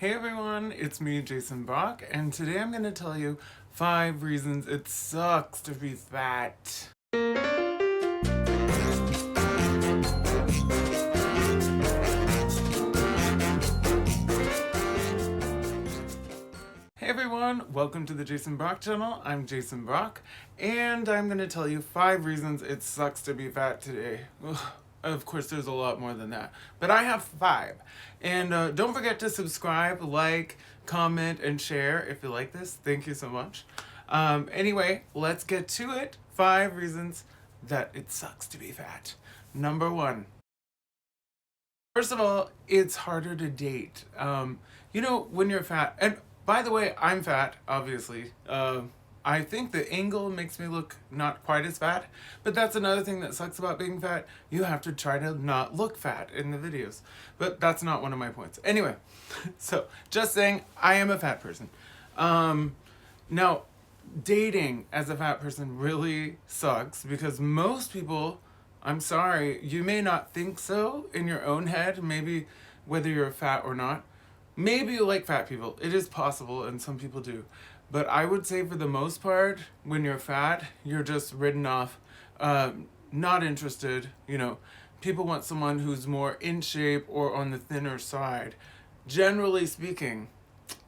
Hey everyone, it's me, Jason Brock, and today I'm going to tell you 5 reasons it sucks to be fat. Hey everyone, welcome to the Jason Brock channel. I'm Jason Brock, and I'm going to tell you 5 reasons it sucks to be fat today. Ugh. Of course, there's a lot more than that, but I have 5. And don't forget to subscribe, like, comment, and share if you like this. Thank you so much. Anyway, let's get to it. 5 reasons that it sucks to be fat. Number 1. First of all, it's harder to date. When you're fat, and by the way, I'm fat, obviously. I think the angle makes me look not quite as fat, but that's another thing that sucks about being fat. You have to try to not look fat in the videos, but that's not one of my points. Anyway, so just saying, I am a fat person. Now, dating as a fat person really sucks because most people, I'm sorry, you may not think so in your own head, maybe whether you're fat or not. Maybe you like fat people. It is possible, and some people do. But I would say for the most part, when you're fat, you're just written off, not interested. People want someone who's more in shape or on the thinner side, generally speaking,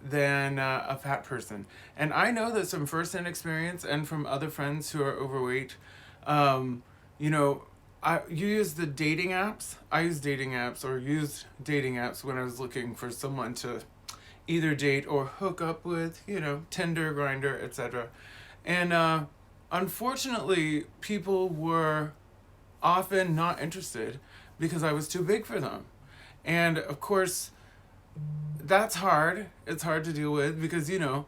than a fat person. And I know that from first-hand experience and from other friends who are overweight, you use the dating apps. I use dating apps or used dating apps when I was looking for someone to either date or hook up with, Tinder, Grindr, etc. And unfortunately, people were often not interested because I was too big for them. And of course, that's hard. It's hard to deal with because, you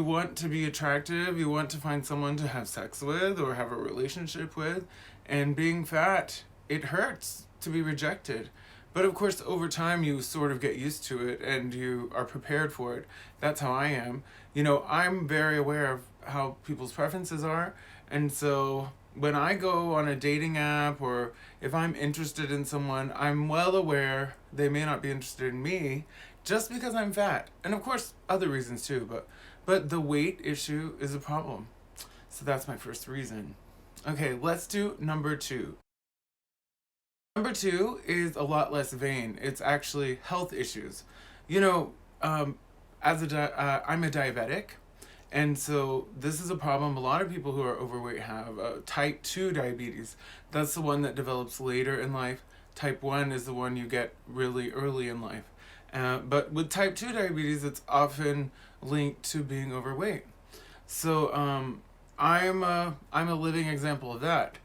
want to be attractive, you want to find someone to have sex with or have a relationship with, and being fat, it hurts to be rejected. But of course, over time, you sort of get used to it and you are prepared for it. That's how I am. I'm very aware of how people's preferences are. And so when I go on a dating app or if I'm interested in someone, I'm well aware they may not be interested in me just because I'm fat. And of course, other reasons too. But the weight issue is a problem. So that's my first reason. Okay, let's do number 2. Number 2 is a lot less vain. It's actually health issues. I'm a diabetic, and so this is a problem a lot of people who are overweight have. Type 2 diabetes, that's the one that develops later in life. Type 1 is the one you get really early in life. But with type 2 diabetes, it's often linked to being overweight. So I'm a living example of that.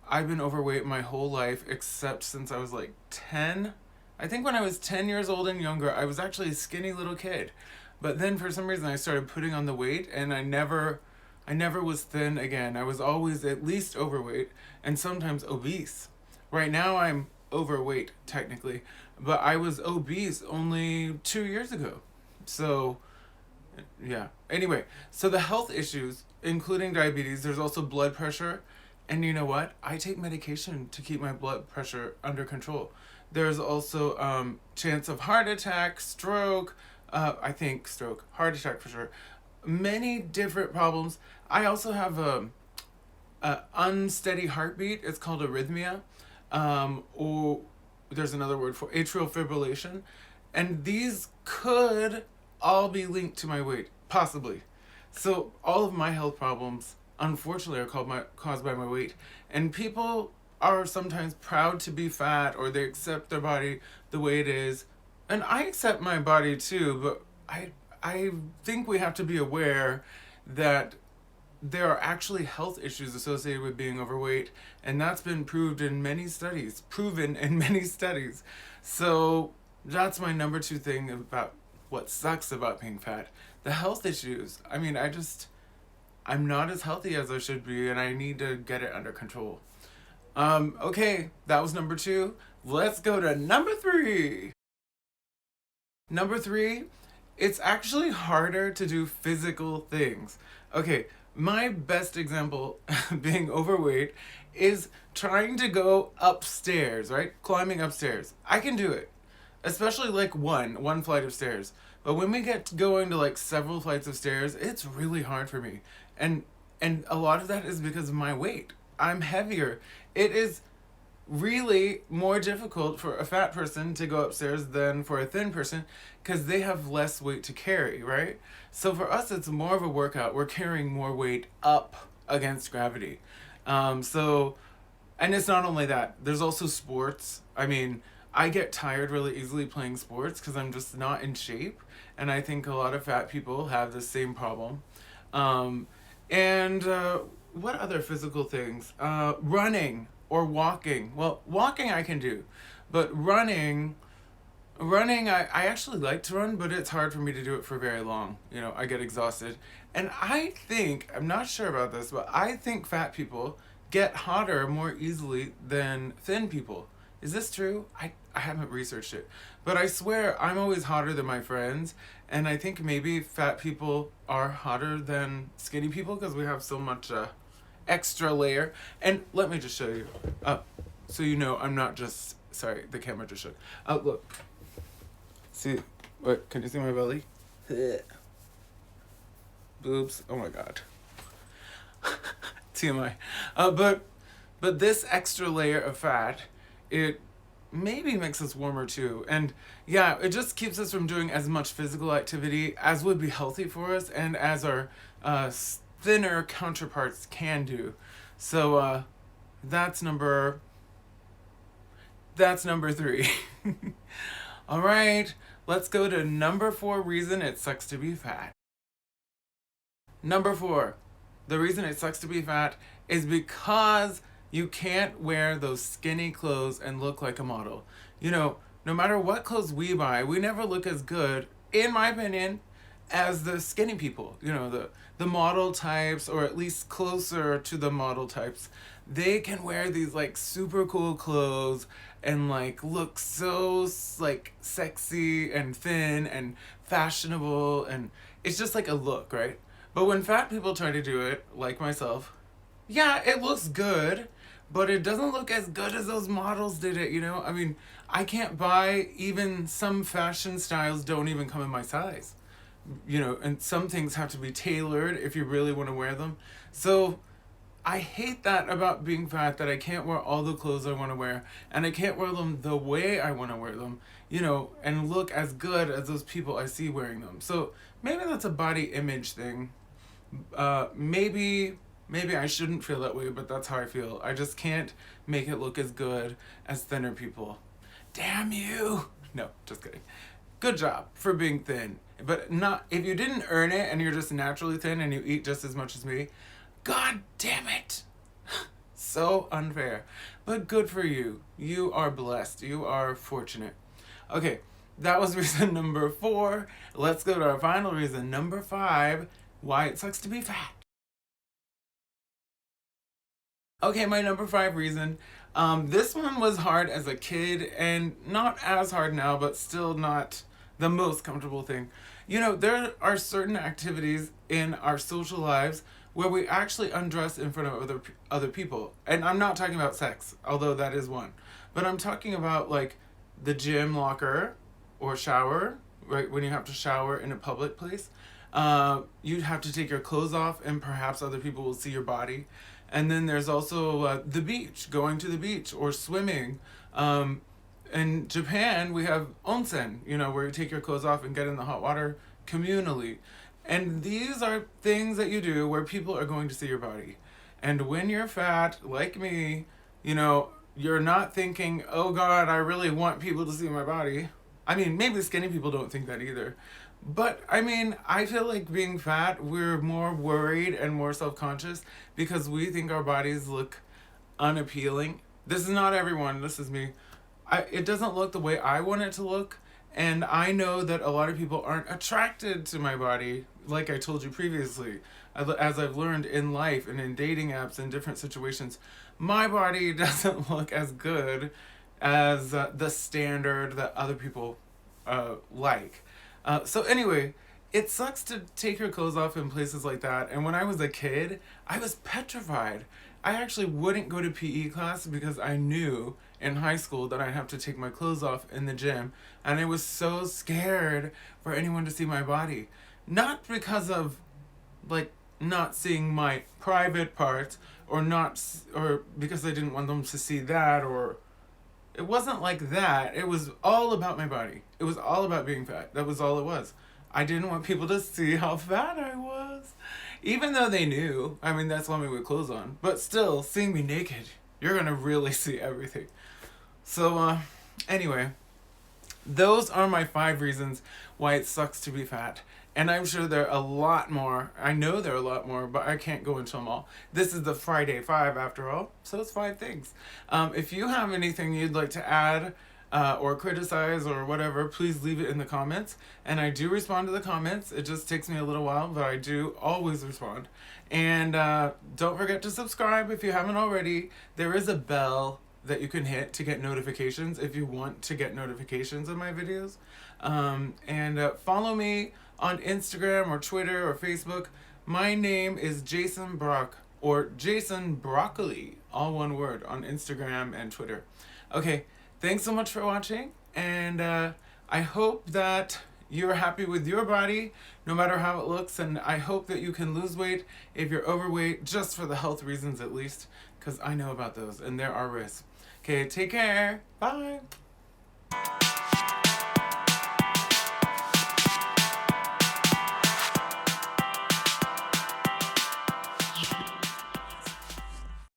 I've been overweight my whole life except since I was like 10. I think when I was 10 years old and younger, I was actually a skinny little kid. But then for some reason I started putting on the weight and I never was thin again. I was always at least overweight and sometimes obese. Right now I'm overweight technically, but I was obese only 2 years ago. So yeah. Anyway, so the health issues, including diabetes, there's also blood pressure. And you know what? I take medication to keep my blood pressure under control. There's also chance of heart attack, stroke, heart attack for sure. Many different problems. I also have a unsteady heartbeat. It's called arrhythmia. Or there's another word for atrial fibrillation. And these could all be linked to my weight, possibly. So all of my health problems, unfortunately, are caused by my weight. And people are sometimes proud to be fat or they accept their body the way it is. And I accept my body too, but I think we have to be aware that there are actually health issues associated with being overweight, and that's been proven in many studies. So that's my number 2 thing about what sucks about being fat. The health issues. I mean, I'm not as healthy as I should be, and I need to get it under control. Okay, that was number 2. Let's go to number 3. Number 3, it's actually harder to do physical things. Okay, my best example being overweight is trying to go upstairs, right? Climbing upstairs. I can do it. especially like one flight of stairs. But when we get to going to like several flights of stairs, it's really hard for me. And a lot of that is because of my weight. I'm heavier. It is really more difficult for a fat person to go upstairs than for a thin person because they have less weight to carry, right? So for us, it's more of a workout. We're carrying more weight up against gravity. So, and it's not only that, there's also sports. I mean, I get tired really easily playing sports because I'm just not in shape. And I think a lot of fat people have the same problem. And what other physical things? Running or walking. Well, walking I can do, but running I actually like to run, but it's hard for me to do it for very long. You know, I get exhausted. And I think, I'm not sure about this, but I think fat people get hotter more easily than thin people. Is this true? I haven't researched it. But I swear I'm always hotter than my friends. And I think maybe fat people are hotter than skinny people because we have so much extra layer. And let me just show you. So you know I'm not just... Sorry, the camera just shook. Look. See, what? Can you see my belly? Boobs. Oh my god. TMI. But this extra layer of fat, it maybe makes us warmer too. And yeah, it just keeps us from doing as much physical activity as would be healthy for us and as our thinner counterparts can do. So that's number 3. All right, let's go to number 4 reason it sucks to be fat. Number 4, the reason it sucks to be fat is because you can't wear those skinny clothes and look like a model. You know, no matter what clothes we buy, we never look as good, in my opinion, as the skinny people. You know, the model types, or at least closer to the model types. They can wear these like super cool clothes and like look so like sexy and thin and fashionable, and it's just like a look, right? But when fat people try to do it, like myself, yeah, it looks good, but it doesn't look as good as those models did it, you know? I mean, I can't buy, even some fashion styles don't even come in my size. You know, and some things have to be tailored if you really want to wear them. So I hate that about being fat, that I can't wear all the clothes I want to wear, and I can't wear them the way I want to wear them, you know, and look as good as those people I see wearing them. So maybe that's a body image thing. Maybe I shouldn't feel that way, but that's how I feel. I just can't make it look as good as thinner people. Damn you! No, just kidding. Good job for being thin. But not, if you didn't earn it and you're just naturally thin and you eat just as much as me, god damn it! So unfair. But good for you. You are blessed. You are fortunate. Okay, that was reason number 4. Let's go to our final reason, number 5, why it sucks to be fat. Okay, my number 5 reason. This one was hard as a kid and not as hard now, but still not the most comfortable thing. You know, there are certain activities in our social lives where we actually undress in front of other people. And I'm not talking about sex, although that is one. But I'm talking about like the gym locker or shower, right? When you have to shower in a public place. You'd have to take your clothes off and perhaps other people will see your body. And then there's also the beach, going to the beach or swimming. In Japan, we have onsen, you know, where you take your clothes off and get in the hot water communally. And these are things that you do where people are going to see your body. And when you're fat, like me, you know, you're not thinking, oh God, I really want people to see my body. I mean, maybe skinny people don't think that either. But, I mean, I feel like being fat, we're more worried and more self-conscious because we think our bodies look unappealing. This is not everyone, this is me. It doesn't look the way I want it to look, and I know that a lot of people aren't attracted to my body, like I told you previously. As I've learned in life and in dating apps and different situations, my body doesn't look as good as the standard that other people like. So anyway, it sucks to take your clothes off in places like that. And when I was a kid, I was petrified. I actually wouldn't go to PE class because I knew in high school that I have to take my clothes off in the gym, and I was so scared for anyone to see my body. Not because of like not seeing my private parts, or because I didn't want them to see that, or it wasn't like that. It was all about my body. It was all about being fat. That was all it was. I didn't want people to see how fat I was. Even though they knew. I mean, that's why me with clothes on. But still, seeing me naked, you're going to really see everything. So, anyway, those are my 5 reasons why it sucks to be fat. And I'm sure there are a lot more. I know there are a lot more, but I can't go into them all. This is the Friday 5 after all, so it's 5 things. If you have anything you'd like to add or criticize or whatever, please leave it in the comments. And I do respond to the comments. It just takes me a little while, but I do always respond. And don't forget to subscribe if you haven't already. There is a bell that you can hit to get notifications if you want to get notifications of my videos. And follow me on Instagram or Twitter or Facebook. My name is Jason Brock, or Jason Broccoli, all one word, on Instagram and Twitter. Okay, thanks so much for watching, and I hope that you're happy with your body, no matter how it looks, and I hope that you can lose weight if you're overweight, just for the health reasons at least, because I know about those, and there are risks. Okay, take care. Bye.